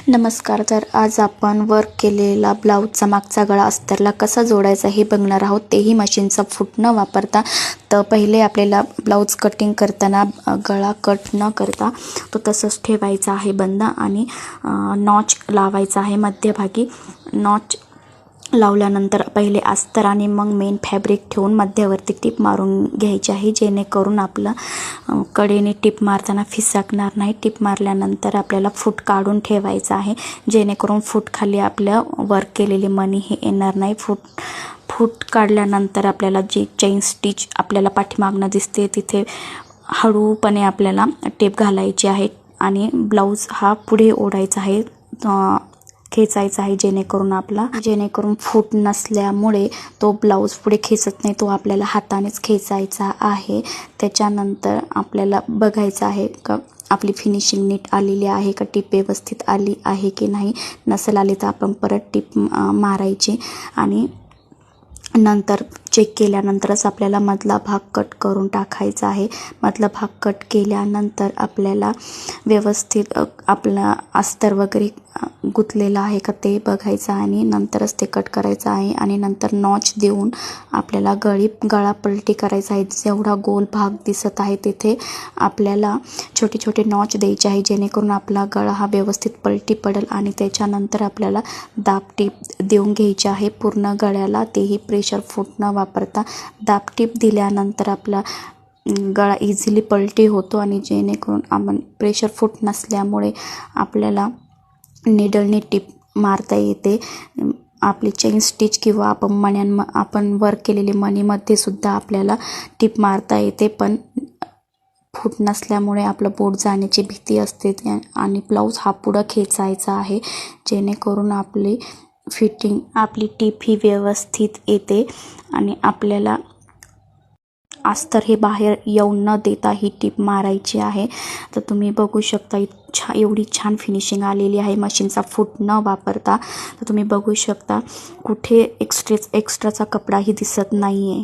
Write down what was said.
नमस्कार. तर आज आपण वर्क केलेला ब्लाऊजचा मागचा गळा अस्तरला कसा जोडायचा हे बघणार आहोत, तेही मशीनचा फूट न वापरता. तर पहिले आपल्याला ब्लाऊज कटिंग करताना गळा कट न करता तो तसंच ठेवायचा आहे बंद आणि नॉच लावायचा आहे मध्यभागी. नॉच लावल्यानंतर पहिले अस्तर आणि मग मेन फॅब्रिक ठेवून मध्यवर्ती टिप मारून घ्यायची आहे, जेणेकरून आपलं कडेने टिप मारताना फिसकणार नाही. टिप मारल्यानंतर आपल्याला फूट काढून ठेवायचा आहे, जेणेकरून फूट खाली आपल्या वर्क केलेली मणी हे येणार नाही. फूट काढल्यानंतर आपल्याला जी चेन स्टिच आपल्याला पाठीमागनं दिसते तिथे हळूपणे आपल्याला टेप घालायची आहे आणि ब्लाऊज हा पुढे ओढायचा आहे, खेचायचा आहे, जेणेकरून फूट नसल्यामुळे तो ब्लाऊज पुढे खेचत नाही, तो आपल्याला हातानेच खेचायचा आहे. त्याच्यानंतर आपल्याला बघायचं आहे का आपली फिनिशिंग नीट आलेली आहे का, टिप व्यवस्थित आली आहे की नाही. नसेल आली तर आपण परत टिप मारायची आणि नंतर चेक केल्यानंतरच आपल्याला मधला भाग कट करून टाकायचा आहे. मधला भाग कट केल्यानंतर आपल्याला व्यवस्थित आपला अस्तर वगैरे गुंतलेला आहे का ते बघायचं आणि नंतरच ते कट करायचं आहे. आणि नंतर नॉच देऊन आपल्याला गळा पलटी करायचा आहे. जेवढा गोल भाग दिसत आहे तिथे आपल्याला छोटे छोटे नॉच द्यायचे आहे, जेणेकरून आपला गळा हा व्यवस्थित पलटी पडेल. आणि त्याच्यानंतर आपल्याला दाब टीप देऊन घ्यायची आहे पूर्ण गळ्याला, तेही प्रेशर फूट न वापरता. दाब टीप दिल्यानंतर आपला गळा इझिली पलटी होतो आणि जेणेकरून आपण प्रेशर फूट नसल्यामुळे आपल्याला निडलने टिप मारता येते. आपली चेन स्टिच किंवा आपण वर्क केलेली मणीमध्ये सुद्धा आपल्याला टिप मारता येते, पण फूट नसल्यामुळे आपलं बोट जाण्याची भीती असते आणि ब्लाऊज हा पुढं खेचायचा आहे, जेणेकरून आपली टिप ही व्यवस्थित येते आणि आपल्याला अस्तर हे बाहेर येऊ न देता ही टिप मारायची आहे. तर तुम्ही बघू शकता एवढी छान फिनिशिंग आलेली आहे मशीनचा फूट न वापरता. तर तुम्ही बघू शकता कुठे एक्स्ट्राचा कपडाही दिसत नाही आहे.